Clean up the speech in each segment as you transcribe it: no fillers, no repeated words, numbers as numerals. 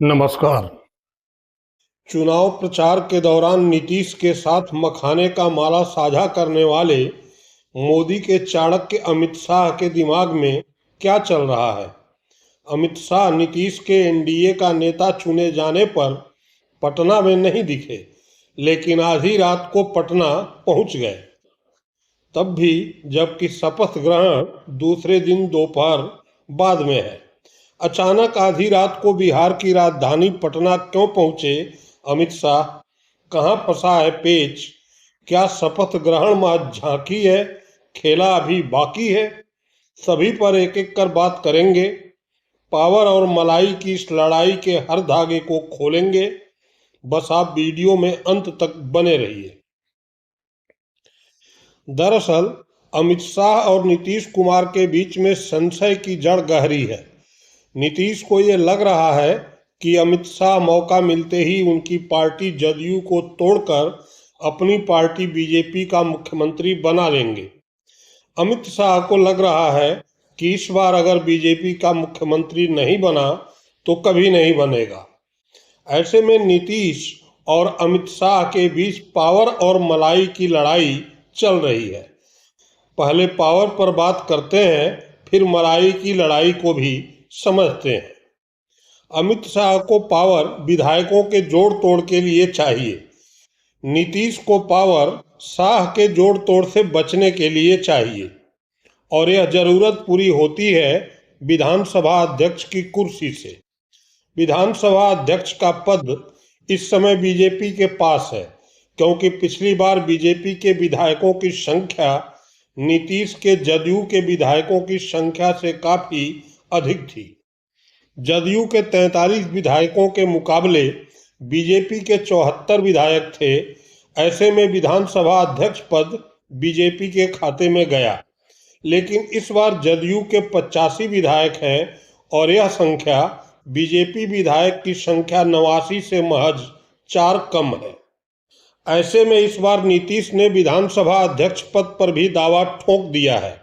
नमस्कार। चुनाव प्रचार के दौरान नीतीश के साथ मखाने का माला साझा करने वाले मोदी के चाणक्य अमित शाह के दिमाग में क्या चल रहा है? अमित शाह नीतीश के एनडीए का नेता चुने जाने पर पटना में नहीं दिखे, लेकिन आधी रात को पटना पहुंच गए, तब भी, जबकि शपथ ग्रहण दूसरे दिन दोपहर बाद में है। अचानक आधी रात को बिहार की राजधानी पटना क्यों पहुंचे अमित शाह? कहां फंसा है पेच? क्या शपथ ग्रहण महज झांकी है, खेला अभी बाकी है? सभी पर एक एक कर बात करेंगे। पावर और मलाई की इस लड़ाई के हर धागे को खोलेंगे। बस आप वीडियो में अंत तक बने रहिए। दरअसल अमित शाह और नीतीश कुमार के बीच में संशय की जड़ गहरी है। नीतीश को ये लग रहा है कि अमित शाह मौका मिलते ही उनकी पार्टी जदयू को तोड़कर अपनी पार्टी बीजेपी का मुख्यमंत्री बना लेंगे। अमित शाह को लग रहा है कि इस बार अगर बीजेपी का मुख्यमंत्री नहीं बना तो कभी नहीं बनेगा। ऐसे में नीतीश और अमित शाह के बीच पावर और मलाई की लड़ाई चल रही है। पहले पावर पर बात करते हैं, फिर मलाई की लड़ाई को भी समझते हैं। अमित शाह को पावर विधायकों के जोड़ तोड़ के लिए चाहिए। नीतीश को पावर शाह के जोड़ तोड़ से बचने के लिए चाहिए, और यह जरूरत पूरी होती है विधानसभा अध्यक्ष की कुर्सी से। विधानसभा अध्यक्ष का पद इस समय बीजेपी के पास है, क्योंकि पिछली बार बीजेपी के विधायकों की संख्या नीतीश के जदयू के विधायकों की संख्या से काफी अधिक थी। जदयू के 43 विधायकों के मुकाबले बीजेपी के 74 विधायक थे। ऐसे में विधानसभा अध्यक्ष पद बीजेपी के खाते में गया, लेकिन इस बार जदयू के 85 विधायक हैं और यह संख्या बीजेपी विधायक की संख्या 89 से महज 4 कम है। ऐसे में इस बार नीतीश ने विधानसभा अध्यक्ष पद पर भी दावा ठोक दिया है।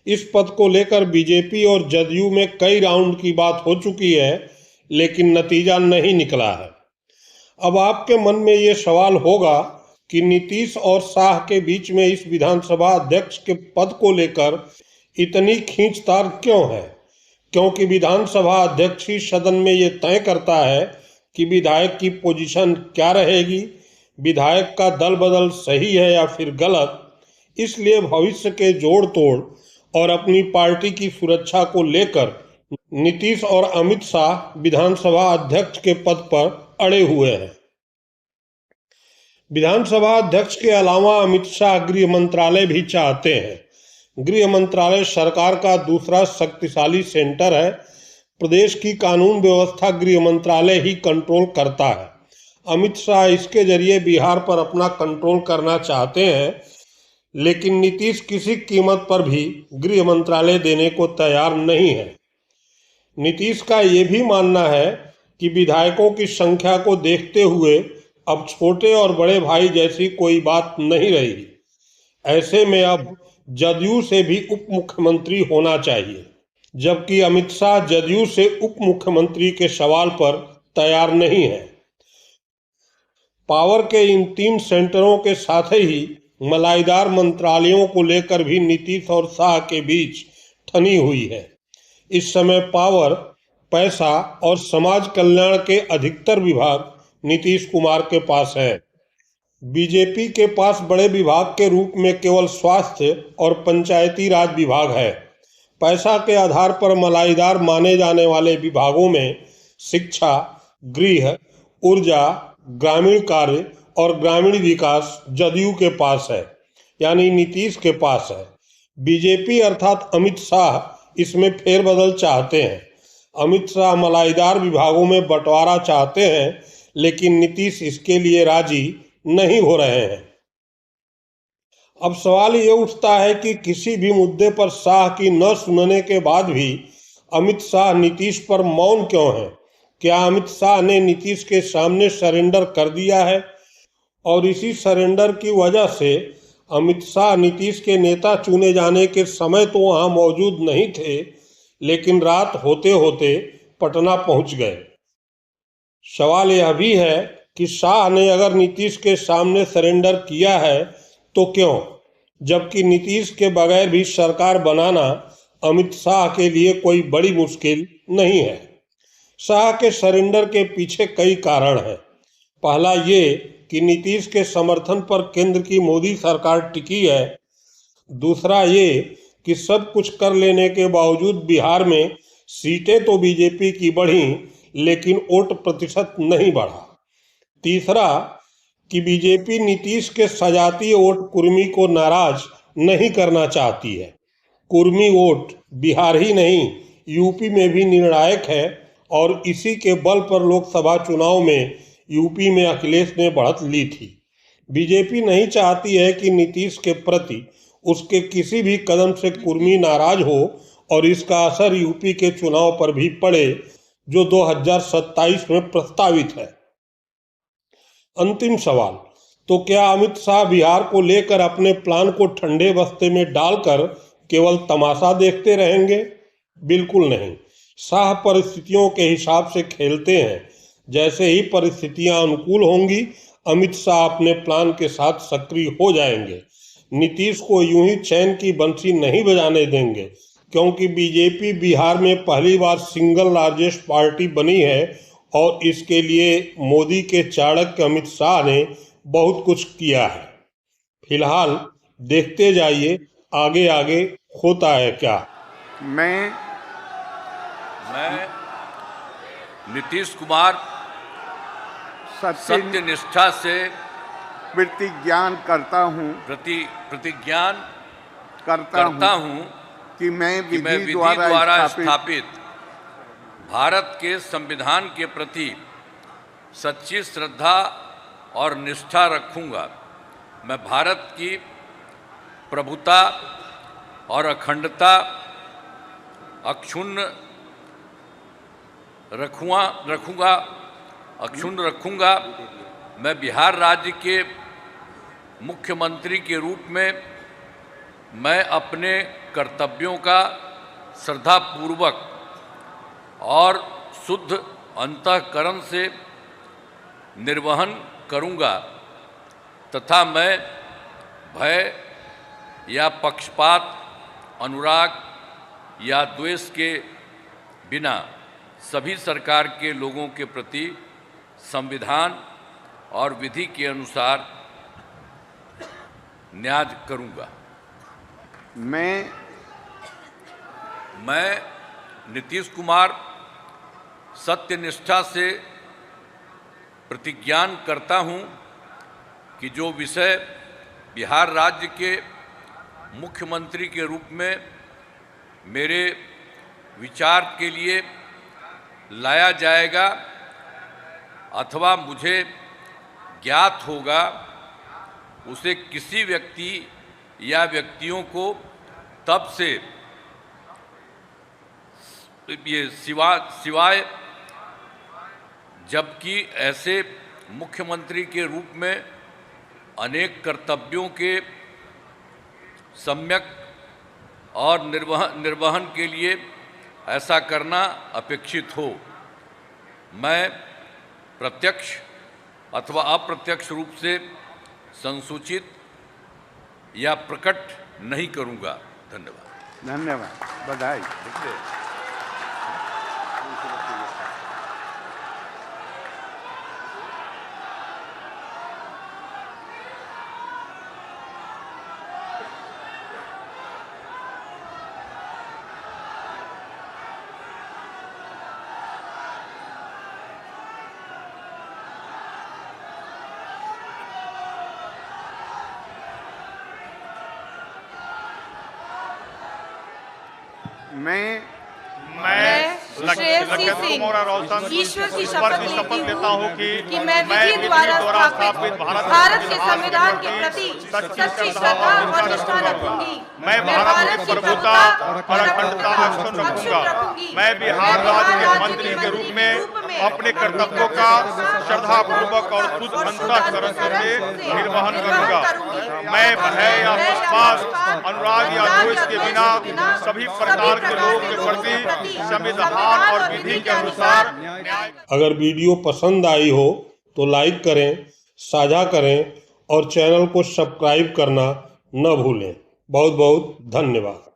इस पद को लेकर बीजेपी और जदयू में कई राउंड की बात हो चुकी है, लेकिन नतीजा नहीं निकला है। अब आपके मन में ये सवाल होगा कि नीतीश और शाह के बीच में इस विधानसभा अध्यक्ष के पद को लेकर इतनी खींचतान क्यों है? क्योंकि विधानसभा अध्यक्ष ही सदन में ये तय करता है कि विधायक की पोजीशन क्या रहेगी, विधायक का दल बदल सही है या फिर गलत। इसलिए भविष्य के जोड़ तोड़ और अपनी पार्टी की सुरक्षा को लेकर नीतीश और अमित शाह विधानसभा अध्यक्ष के पद पर अड़े हुए हैं। विधानसभा अध्यक्ष के अलावा अमित शाह गृह मंत्रालय भी चाहते हैं। गृह मंत्रालय सरकार का दूसरा शक्तिशाली सेंटर है। प्रदेश की कानून व्यवस्था गृह मंत्रालय ही कंट्रोल करता है। अमित शाह इसके जरिए बिहार पर अपना कंट्रोल करना चाहते हैं, लेकिन नीतीश किसी कीमत पर भी गृह मंत्रालय देने को तैयार नहीं है। नीतीश का ये भी मानना है कि विधायकों की संख्या को देखते हुए अब छोटे और बड़े भाई जैसी कोई बात नहीं रही। ऐसे में अब जदयू से भी उप मुख्यमंत्री होना चाहिए, जबकि अमित शाह जदयू से उप मुख्यमंत्री के सवाल पर तैयार नहीं है। पावर के इन 3 सेंटरों के साथ ही मलाईदार मंत्रालयों को लेकर भी नीतीश और शाह के बीच ठनी हुई है। इस समय पावर, पैसा और समाज कल्याण के अधिकतर विभाग नीतीश कुमार के पास है। बीजेपी के पास बड़े विभाग के रूप में केवल स्वास्थ्य और पंचायती राज विभाग है। पैसा के आधार पर मलाईदार माने जाने वाले विभागों में शिक्षा, गृह, ऊर्जा, ग्रामीण कार्य और ग्रामीण विकास जदयू के पास है, यानी नीतीश के पास है। बीजेपी अर्थात अमित शाह इसमें फेरबदल चाहते हैं। अमित शाह मलाईदार विभागों में बंटवारा चाहते हैं, लेकिन नीतीश इसके लिए राजी नहीं हो रहे हैं। अब सवाल ये उठता है कि किसी भी मुद्दे पर शाह की न सुनने के बाद भी अमित शाह नीतीश पर मौन क्यों है? क्या अमित शाह ने नीतीश के सामने सरेंडर कर दिया है? और इसी सरेंडर की वजह से अमित शाह नीतीश के नेता चुने जाने के समय तो वहां मौजूद नहीं थे, लेकिन रात होते होते पटना पहुंच गए। सवाल यह भी है कि शाह ने अगर नीतीश के सामने सरेंडर किया है तो क्यों, जबकि नीतीश के बगैर भी सरकार बनाना अमित शाह के लिए कोई बड़ी मुश्किल नहीं है। शाह के सरेंडर के पीछे कई कारण हैं। पहला ये कि नीतीश के समर्थन पर केंद्र की मोदी सरकार टिकी है। दूसरा ये कि सब कुछ कर लेने के बावजूद बिहार में सीटें तो बीजेपी की बढ़ी लेकिन वोट प्रतिशत नहीं बढ़ा। तीसरा कि बीजेपी नीतीश के सजातीय वोट कुर्मी को नाराज नहीं करना चाहती है। कुर्मी वोट बिहार ही नहीं यूपी में भी निर्णायक है और इसी के बल पर लोकसभा चुनाव में यूपी में अखिलेश ने बढ़त ली थी। बीजेपी नहीं चाहती है कि नीतीश के प्रति उसके किसी भी कदम से कुर्मी नाराज हो और इसका असर यूपी के चुनाव पर भी पड़े जो 2027 में प्रस्तावित है। अंतिम सवाल, तो क्या अमित शाह बिहार को लेकर अपने प्लान को ठंडे बस्ते में डालकर केवल तमाशा देखते रहेंगे? बिल्कुल नहीं। शाह परिस्थितियों के हिसाब से खेलते हैं। जैसे ही परिस्थितियां अनुकूल होंगी अमित शाह अपने प्लान के साथ सक्रिय हो जाएंगे। नीतीश को यूं ही चैन की बंसी नहीं बजाने देंगे, क्योंकि बीजेपी बिहार में पहली बार सिंगल लार्जेस्ट पार्टी बनी है और इसके लिए मोदी के चाणक्य अमित शाह ने बहुत कुछ किया है। फिलहाल देखते जाइए आगे आगे होता है क्या। मैं नीतीश कुमार सत्यनिष्ठा से प्रतिज्ञान करता हूँ कि मैं विधि द्वारा स्थापित भारत के संविधान के प्रति सच्ची श्रद्धा और निष्ठा रखूंगा। मैं भारत की प्रभुता और अखंडता अक्षुण्ण रखूंगा। मैं बिहार राज्य के मुख्यमंत्री के रूप में मैं अपने कर्तव्यों का श्रद्धापूर्वक और शुद्ध अंतःकरण से निर्वहन करूंगा तथा मैं भय या पक्षपात, अनुराग या द्वेष के बिना सभी सरकार के लोगों के प्रति संविधान और विधि के अनुसार न्याय करूंगा। मैं नीतीश कुमार सत्यनिष्ठा से प्रतिज्ञान करता हूं कि जो विषय बिहार राज्य के मुख्यमंत्री के रूप में मेरे विचार के लिए लाया जाएगा अथवा मुझे ज्ञात होगा, उसे किसी व्यक्ति या व्यक्तियों को तब से ये सिवाय जबकि ऐसे मुख्यमंत्री के रूप में अनेक कर्तव्यों के सम्यक और निर्वहन के लिए ऐसा करना अपेक्षित हो, मैं प्रत्यक्ष अथवा अप्रत्यक्ष रूप से संसूचित या प्रकट नहीं करूंगा। धन्यवाद। बधाई। मैं ईश्वर की शपथ लेता हूँ कि मैं विधि द्वारा स्थापित भारत के संविधान के प्रति सच्ची श्रद्धा और निष्ठा रखूंगी। मैं भारत की प्रभुता और अखंडता अक्षुण्ण रखूंगी। मैं बिहार राज्य के मंत्री के रूप में अपने कर्तव्यों का श्रद्धापूर्वक और शुद्ध अंतःकरण से निर्वहन करूंगा। मैं भय या पक्षपात, अनुराग या द्वेष के बिना सभी प्रकार के लोगों के प्रति संविधान और विधि के अनुसार न्याय। अगर वीडियो पसंद आई हो तो लाइक करें, साझा करें और चैनल को सब्सक्राइब करना न भूलें। बहुत बहुत धन्यवाद।